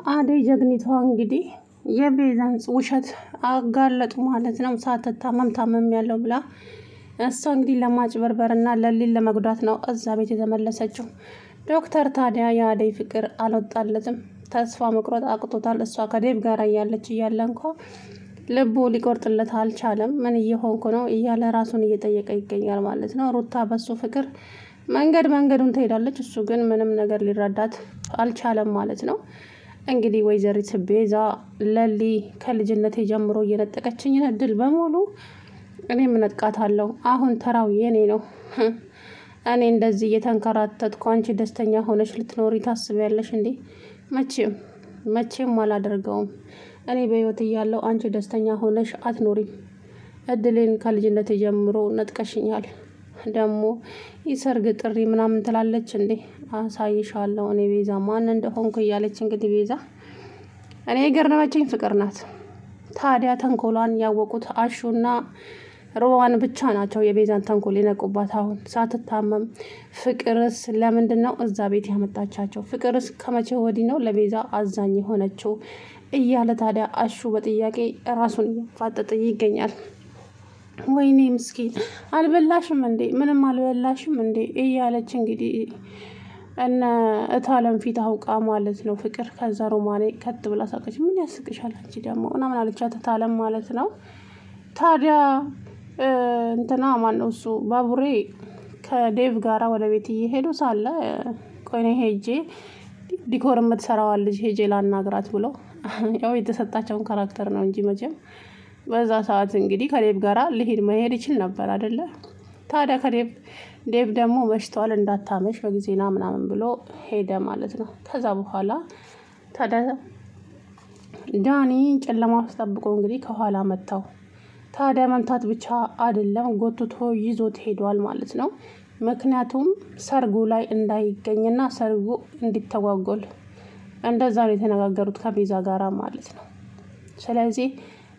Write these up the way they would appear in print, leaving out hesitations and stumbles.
አደይ ጀግኒቷ እንግዲህ የቤዛን ውሸት አጋለጡ ማለት ነው። ሳትታመም ታመም ያለው ብላ እሷ እንግዲህ ለማጭበርበርና ለሊን ለመጉዳት ነው እዛ ቤት የተመለሰችው። ዶክተር ታዲያ የአደይ ፍቅር አልወጣለትም። ተስፋ መቁረጥ አቅቶታል። እሷ ከዴቭ ጋር እያለች እያለ እንኳ ልቡ ሊቆርጥለት አልቻለም። ምን እየሆንኩ ነው እያለ ራሱን እየጠየቀ ይገኛል ማለት ነው። ሩታ በሱ ፍቅር መንገዱን ትሄዳለች። እሱ ግን ምንም ነገር ሊረዳት አልቻለም ማለት ነው። እንግዲህ ወይዘሪት ቤዛ ለሊ ከልጅነቴ ጀምሮ እየነጠቀችኝን እድል በሙሉ እኔም እነጥቃታለሁ። አሁን ተራው የኔ ነው። እኔ እንደዚህ እየተንከራተትኩ አንቺ ደስተኛ ሆነሽ ልትኖሪ ታስቢያለሽ እንዴ? መቼም አላደርገውም። እኔ በህይወት እያለሁ አንቺ ደስተኛ ሆነሽ አትኖሪም። እድሌን ከልጅነቴ ጀምሮ ነጥቀሽኛል። ደግሞ የሰርግ ጥሪ ምናምን ትላለች እንዴ? አሳይሻለሁ እኔ ቤዛ ማን እንደሆንኩ እያለች እንግዲህ ቤዛ እኔ የገረመችኝ ፍቅር ናት። ታዲያ ተንኮሏን ያወቁት አሹና ሮዋን ብቻ ናቸው የቤዛን ተንኮል የነቁባት። አሁን ሳትታመም ፍቅርስ ለምንድን ነው እዛ ቤት ያመጣቻቸው? ፍቅርስ ከመቼ ወዲህ ነው ለቤዛ አዛኝ የሆነችው? እያለ ታዲያ አሹ በጥያቄ ራሱን እያፋጠጠ ይገኛል። ወይኔ ምስኪን አልበላሽም እንዴ? ምንም አልበላሽም እንዴ? እያለች እንግዲህ እነ እታለም ፊት አውቃ ማለት ነው ፍቅር። ከዛ ሮማኔ ከት ብላ ሳቀች። ምን ያስቅሻል አንቺ ደግሞ ምናምን አለቻት እታለም ማለት ነው። ታዲያ እንትና ማነው እሱ ባቡሬ ከዴቭ ጋራ ወደ ቤት እየሄዱ ሳለ ቆይኔ ሄጄ ዲኮር የምትሰራዋል ልጅ ሄጄ ላናግራት ብሎ ያው የተሰጣቸውን ካራክተር ነው እንጂ መቼም በዛ ሰዓት እንግዲህ ከዴቭ ጋራ መሄድ ይችል ነበር አይደለ? ታዲያ ዴቭ ደግሞ መሽቷል እንዳታመሽ በጊዜና ምናምን ብሎ ሄደ ማለት ነው። ከዛ በኋላ ታዲያ ዳኒ ጨለማ ውስጥ ጠብቆ እንግዲህ ከኋላ መታው። ታዲያ መምታት ብቻ አይደለም ጎትቶ ይዞት ሄዷል ማለት ነው። ምክንያቱም ሰርጉ ላይ እንዳይገኝና ሰርጉ እንዲተጓጎል እንደዛ ነው የተነጋገሩት ከቤዛ ጋራ ማለት ነው። ስለዚህ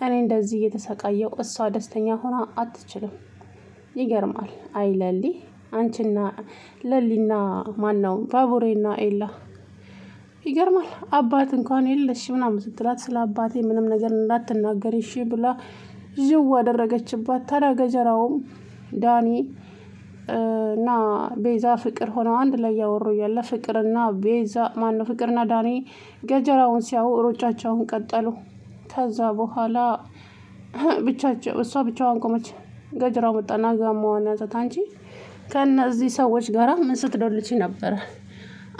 እኔ እንደዚህ እየተሰቃየው እሷ ደስተኛ ሆና አትችልም። ይገርማል። አይ ለሊ አንቺና ለሊና ማነው ባቡሬና ኤላ ይገርማል። አባት እንኳን የለሽ ምናምን ስትላት ስለ አባቴ ምንም ነገር እንዳትናገር እሺ ብላ ዥው አደረገችባት። ታዲያ ገጀራውም ዳኒ እና ቤዛ ፍቅር ሆነው አንድ ላይ ያወሩ እያለ ፍቅርና ቤዛ ማነው ፍቅርና ዳኒ ገጀራውን ሲያዩ ሩጫቸውን ቀጠሉ። ከዛ በኋላ እሷ ብቻዋን ቆመች። ገጀራው መጣና ጋማዋን ያዛት። አንቺ ከእነዚህ ሰዎች ጋራ ምን ስትዶልቺ ነበረ?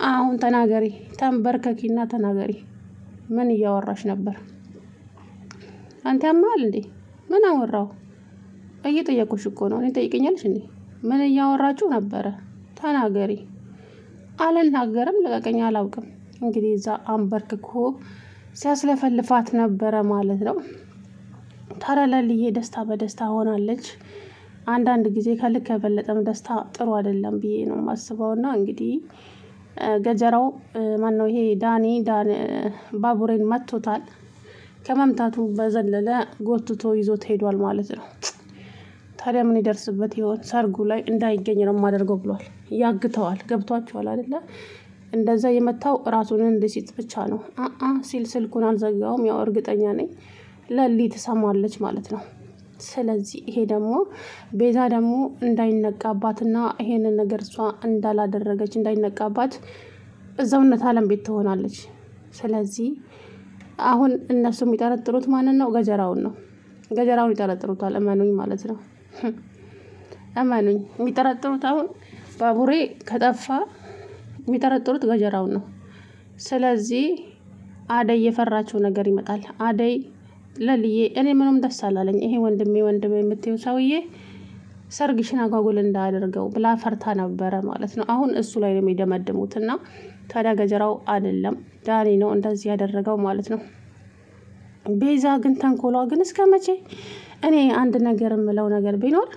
አሁን ተናገሪ፣ ተንበርከኪና ተናገሪ። ምን እያወራሽ ነበር? አንተ ያማል እንዴ? ምን አወራው? እየጠየቁሽ እኮ ነው። እኔ ጠይቀኛለሽ እንዴ? ምን እያወራችሁ ነበረ? ተናገሪ። አልናገርም፣ ልቀቀኝ፣ አላውቅም። እንግዲህ እዛ አንበርክኮ ሲያስለፈልፋት ነበረ ማለት ነው። ታዲያ ለልዬ ደስታ በደስታ ሆናለች። አንዳንድ ጊዜ ከልክ የበለጠም ደስታ ጥሩ አይደለም ብዬ ነው የማስበውና እንግዲህ ገጀራው ማነው ይሄ ዳኒ ባቡሬን መቶታል። ከመምታቱ በዘለለ ጎትቶ ይዞት ሄዷል ማለት ነው። ታዲያ ምን ይደርስበት ይሆን? ሰርጉ ላይ እንዳይገኝ ነው የማደርገው ብሏል። ያግተዋል። ገብቷቸዋል አይደለ? እንደዛ የመታው ራሱን እንዲሲጥ ብቻ ነው። ሲል ስልኩን አልዘጋውም። ያው እርግጠኛ ነኝ ለሊ ትሰማለች ማለት ነው። ስለዚህ ይሄ ደግሞ ቤዛ ደግሞ እንዳይነቃባትና ይሄንን ነገር እሷ እንዳላደረገች እንዳይነቃባት እዛውነት አለም ቤት ትሆናለች። ስለዚህ አሁን እነሱ የሚጠረጥሩት ማንን ነው? ገጀራውን ነው። ገጀራውን ይጠረጥሩታል። እመኑኝ ማለት ነው። እመኑኝ የሚጠረጥሩት አሁን ባቡሬ ከጠፋ የሚጠረጥሩት ገጀራውን ነው። ስለዚህ አደይ የፈራችው ነገር ይመጣል። አደይ ለልዬ እኔ ምንም ደስ አላለኝ ይሄ ወንድሜ የምትይው ሰውዬ ሰርግሽን አጓጉል እንዳያደርገው ብላ ፈርታ ነበረ ማለት ነው። አሁን እሱ ላይ ነው የሚደመድሙት እና ታዲያ ገጀራው አይደለም ዳኒ ነው እንደዚህ ያደረገው ማለት ነው። ቤዛ ግን ተንኮሏ ግን እስከ መቼ? እኔ አንድ ነገር የምለው ነገር ቢኖር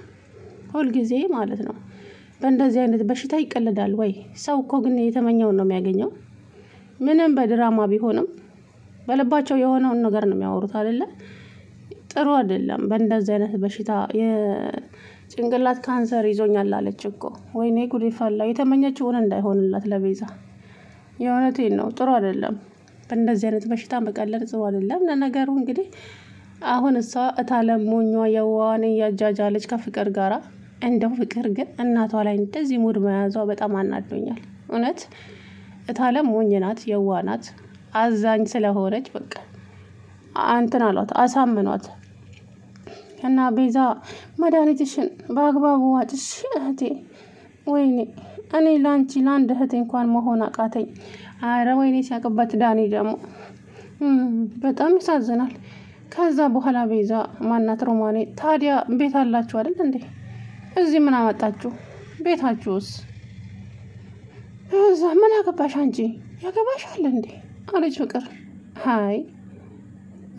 ሁልጊዜ ማለት ነው በእንደዚህ አይነት በሽታ ይቀልዳል ወይ? ሰው እኮ ግን የተመኘውን ነው የሚያገኘው። ምንም በድራማ ቢሆንም በልባቸው የሆነውን ነገር ነው የሚያወሩት አይደለ? ጥሩ አይደለም። በእንደዚህ አይነት በሽታ የጭንቅላት ካንሰር ይዞኛል አለች እኮ። ወይኔ ጉድ ፈላ። የተመኘችውን እንዳይሆንላት ለቤዛ። የእውነቴን ነው። ጥሩ አይደለም። በእንደዚህ አይነት በሽታ መቀለድ ጽሩ አይደለም። ለነገሩ እንግዲህ አሁን እሷ እታለም ሞኟ የዋዋን እያጃጃለች ከፍቅር ጋራ እንደው ፍቅር ግን እናቷ ላይ እንደዚህ ሙድ መያዟ በጣም አናዶኛል። እውነት እታለም ሞኝ ናት፣ የዋ ናት፣ አዛኝ ስለሆነች በቃ አንትን አሏት፣ አሳምኗት እና ቤዛ መድኃኒትሽን በአግባቡ ዋጭሽ እህቴ። ወይኔ እኔ ለአንቺ ለአንድ እህቴ እንኳን መሆን አቃተኝ። አረ ወይኔ ሲያቅበት ዳኒ ደግሞ በጣም ያሳዝናል። ከዛ በኋላ ቤዛ ማናት ሮማኔ ታዲያ ቤት አላችሁ አይደል እንዴ? እዚህ ምን አመጣችሁ? ቤታችሁስ? እዛ ምን ያገባሽ አንቺ? ያገባሻል እንዴ አለች ፍቅር። ሀይ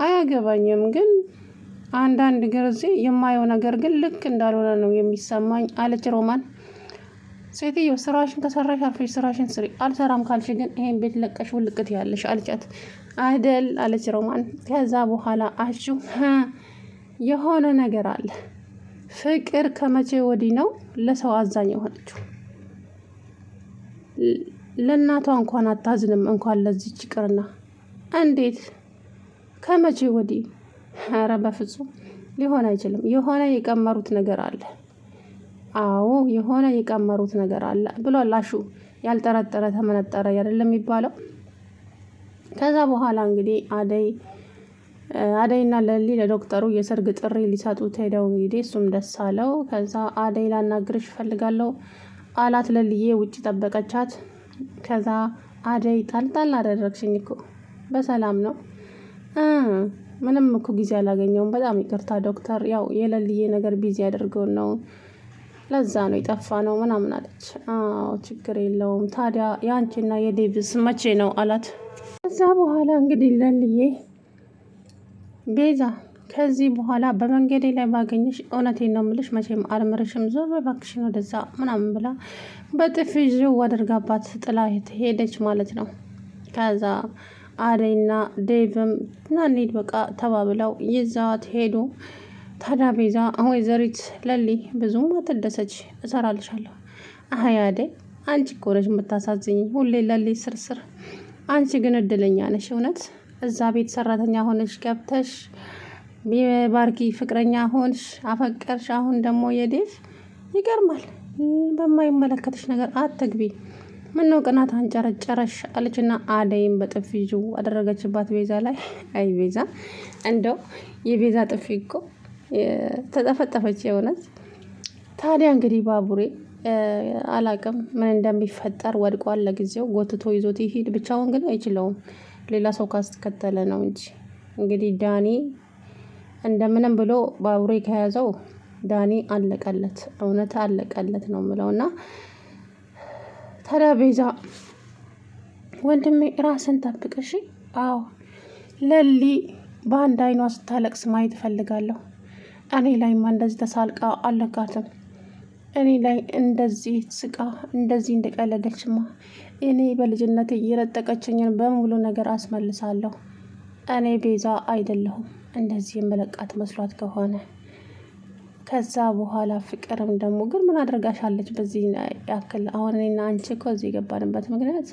አያገባኝም፣ ግን አንዳንድ ጊዜ የማየው ነገር ግን ልክ እንዳልሆነ ነው የሚሰማኝ አለች ሮማን። ሴትዮ ስራሽን ከሰራሽ አርፈሽ ስራሽን ስሪ፣ አልሰራም ካልሽ ግን ይሄን ቤት ለቀሽ ውልቅት ያለሽ አልቻት አይደል አለች ሮማን። ከዛ በኋላ አሹ የሆነ ነገር አለ። ፍቅር ከመቼ ወዲህ ነው ለሰው አዛኝ የሆነችው? ለእናቷ እንኳን አታዝንም፣ እንኳን ለዚች ይቅርና። እንዴት ከመቼ ወዲህ? ኧረ በፍጹም ሊሆን አይችልም። የሆነ የቀመሩት ነገር አለ። አዎ የሆነ የቀመሩት ነገር አለ ብሏል አሹ። ያልጠረጠረ ተመነጠረ አይደለም የሚባለው። ከዛ በኋላ እንግዲህ አደይና ለሊ ለዶክተሩ የሰርግ ጥሪ ሊሰጡት ሄደው እንግዲህ እሱም ደስ አለው። ከዛ አደይ ላናግርሽ እፈልጋለሁ አላት። ለልዬ ውጭ ጠበቀቻት። ከዛ አደይ ጣልጣል አደረግሽኝ እኮ በሰላም ነው? ምንም እኮ ጊዜ አላገኘውም፣ በጣም ይቅርታ ዶክተር፣ ያው የለልዬ ነገር ቢዚ ያደርገውን ነው፣ ለዛ ነው የጠፋ ነው ምናምን አለች። አዎ ችግር የለውም። ታዲያ የአንቺና የዴቪስ መቼ ነው አላት። ከዛ በኋላ እንግዲህ ለልዬ ቤዛ ከዚህ በኋላ በመንገዴ ላይ ባገኘሽ እውነቴን ነው የምልሽ መቼም አልምርሽም፣ ዞር እባክሽን ወደዛ ምናምን ብላ በጥፊ ዥው አድርጋባት ጥላ ሄደች ማለት ነው። ከዛ አደይና ዴቭም ናኒድ በቃ ተባብለው ይዛት ሄዱ። ታዲያ ቤዛ ወይዘሪት ለሊ ብዙም አትደሰች፣ እሰራልሻለሁ። አይ አደይ አንቺ እኮ ነሽ የምታሳዝኝ፣ ሁሌ ለሊ ስርስር። አንቺ ግን እድለኛ ነሽ እውነት። እዛ ቤት ሰራተኛ ሆነሽ ገብተሽ የባርኪ ፍቅረኛ ሆንሽ፣ አፈቀርሽ። አሁን ደግሞ የዴቭ ይገርማል። በማይመለከትሽ ነገር አትግቢ። ምነው ቅናት አንጨረጨረሽ አለችና አደይም በጥፊ ዥው አደረገችባት ቤዛ ላይ። አይ ቤዛ እንደው የቤዛ ጥፊ እኮ ተጠፈጠፈች የእውነት። ታዲያ እንግዲህ ባቡሬ አላቅም ምን እንደሚፈጠር ወድቋል። ለጊዜው ጎትቶ ይዞት ይሄድ፣ ብቻውን ግን አይችለውም። ሌላ ሰው ካስከተለ ነው እንጂ እንግዲህ ዳኒ እንደምንም ብሎ ባቡሬ ከያዘው ዳኒ አለቀለት፣ እውነት አለቀለት ነው የምለውና ታዲያ ቤዛ ወንድሜ ራስን ጠብቅ እሺ። አዎ ለሊ በአንድ አይኗ ስታለቅስ ማየት እፈልጋለሁ። እኔ ላይማ እንደዚህ ተሳልቃ አለቃትም። እኔ ላይ እንደዚህ ስቃ እንደዚህ እንደቀለደችማ እኔ በልጅነት እየረጠቀችኝን በሙሉ ነገር አስመልሳለሁ። እኔ ቤዛ አይደለሁም እንደዚህ የመለቃት መስሏት ከሆነ። ከዛ በኋላ ፍቅርም ደግሞ ግን ምን አድርጋሻለች በዚህ ያክል? አሁን እኔና አንቺ እኮ እዚህ የገባንበት ምክንያት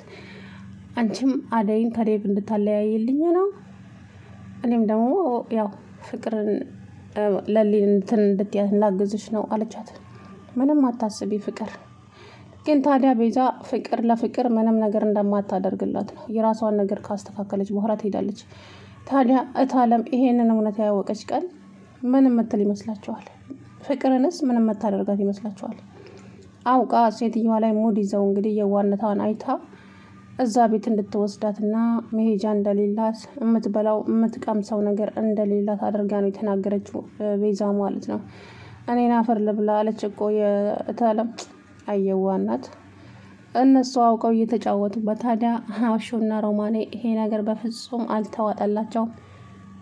አንቺም አደይን ከዴቭ እንድታለያይልኝ ነው፣ እኔም ደግሞ ያው ፍቅርን ለሊን እንድትያት ላግዝሽ ነው አለቻት። ምንም አታስቢ ፍቅር። ግን ታዲያ ቤዛ ፍቅር ለፍቅር ምንም ነገር እንደማታደርግላት ነው። የራሷን ነገር ካስተካከለች በኋላ ትሄዳለች። ታዲያ እታለም ይሄንን እውነት ያወቀች ቀን ምን ምትል ይመስላችኋል? ፍቅርንስ ምን መታደርጋት ይመስላችኋል? አውቃ ሴትዮዋ ላይ ሙድ ይዘው እንግዲህ የዋነታን አይታ እዛ ቤት እንድትወስዳትና መሄጃ እንደሌላት፣ የምትበላው የምትቀምሰው ነገር እንደሌላት አድርጋ ነው የተናገረችው ቤዛ ማለት ነው። እኔን አፈር ልብላ አለች እኮ የእታለም አየዋናት። እነሱ አውቀው እየተጫወቱበት። ታዲያ አሹና ሮማኔ ይሄ ነገር በፍጹም አልተዋጠላቸውም።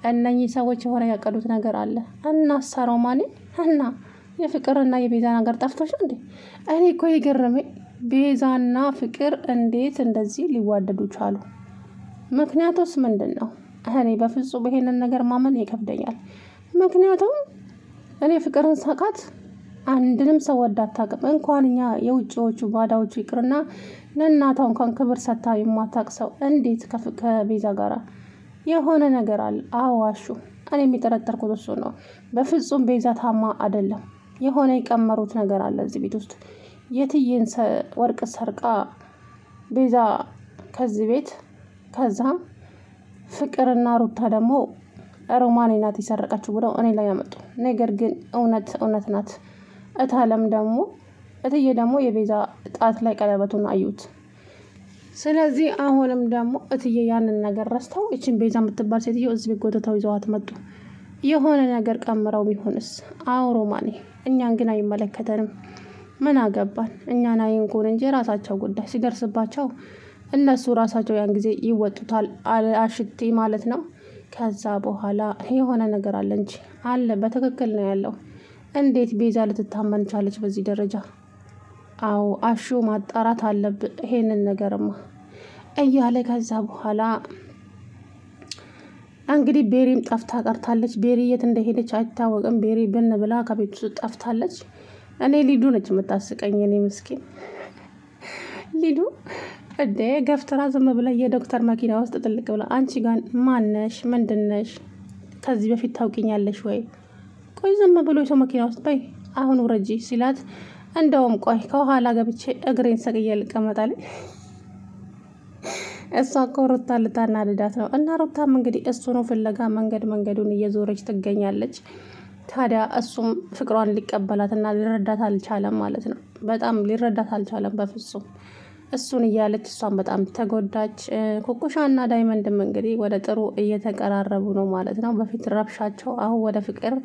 እነኚህ ሰዎች የሆነ ያቀዱት ነገር አለ። እናሳ ሮማኔ እና የፍቅርና የቤዛ ነገር ጠፍቶሽ እንዴ? እኔ እኮ የገረመኝ ቤዛና ፍቅር እንዴት እንደዚህ ሊዋደዱ ቻሉ? ምክንያቱስ ምንድን ነው? እኔ በፍጹም ይሄንን ነገር ማመን ይከብደኛል። ምክንያቱም እኔ ፍቅርን ሳቃት አንድንም ሰው ወዳ አታውቅም። እንኳን እኛ የውጭዎቹ ባዳዎቹ ይቅርና ለእናቷ እንኳን ክብር ሰታ የማታውቅ ሰው እንዴት ከቤዛ ጋር የሆነ ነገር አለ? አዋሹ እኔ የሚጠረጠርኩት እሱ ነው። በፍጹም ቤዛ ታማ አይደለም። የሆነ የቀመሩት ነገር አለ እዚህ ቤት ውስጥ። የትዬን ወርቅ ሰርቃ ቤዛ ከዚህ ቤት፣ ከዛ ፍቅርና ሩታ ደግሞ ሮማኔ ናት የሰረቀችው ብለው እኔ ላይ ያመጡ። ነገር ግን እውነት ናት። እታለም ደግሞ እትዬ ደግሞ የቤዛ ጣት ላይ ቀለበቱን አዩት። ስለዚህ አሁንም ደግሞ እትዬ ያንን ነገር ረስተው እችን ቤዛ የምትባል ሴትዮ እዚህ ቤት ጎትተው ይዘዋት መጡ። የሆነ ነገር ቀምረው ቢሆንስ? አዎ ሮማኔ፣ እኛን ግን አይመለከተንም። ምን አገባን? እኛን አይንኩን እንጂ ራሳቸው ጉዳይ ሲደርስባቸው እነሱ ራሳቸው ያን ጊዜ ይወጡታል። አሽቲ ማለት ነው። ከዛ በኋላ የሆነ ነገር አለ እንጂ አለ። በትክክል ነው ያለው። እንዴት ቤዛ ልትታመን ቻለች በዚህ ደረጃ? አዎ አሹ ማጣራት አለብን ይሄንን ነገርማ እያለ ከዛ በኋላ እንግዲህ ቤሪም ጠፍታ ቀርታለች። ቤሪ የት እንደሄደች አይታወቅም። ቤሪ ብን ብላ ከቤት ውስጥ ጠፍታለች። እኔ ሊዱ ነች የምታስቀኝ። እኔ ምስኪን ሊዱ እንዴ ገፍትራ ዝም ብላ የዶክተር መኪና ውስጥ ጥልቅ ብላ፣ አንቺ ጋር ማነሽ? ምንድነሽ? ከዚህ በፊት ታውቂኛለሽ ወይ? ቆይ ዝም ብሎ የሰው መኪና ውስጥ በይ አሁን ውረጂ ሲላት፣ እንደውም ቆይ ከኋላ ገብቼ እግሬን ሰቅዬ ልቀመጣለኝ። እሷ እኮ ሩታ ልታናድዳት ነው። እና ሩታም እንግዲህ እሱኑ ፍለጋ መንገዱን እየዞረች ትገኛለች። ታዲያ እሱም ፍቅሯን ሊቀበላትና ሊረዳት አልቻለም ማለት ነው። በጣም ሊረዳት አልቻለም በፍጹም። እሱን እያለች እሷን በጣም ተጎዳች። ኩኩሻና ዳይመንድም እንግዲህ ወደ ጥሩ እየተቀራረቡ ነው ማለት ነው። በፊት ረብሻቸው አሁን ወደ ፍቅር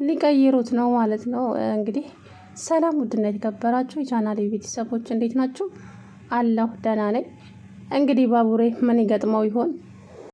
ሊቀይሩት ነው ማለት ነው። እንግዲህ ሰላም ውድና የተከበራችሁ የቻናሌ ቤተሰቦች እንዴት ናችሁ? አለሁ ደህና ነኝ። እንግዲህ ባቡሬ ምን ይገጥመው ይሆን?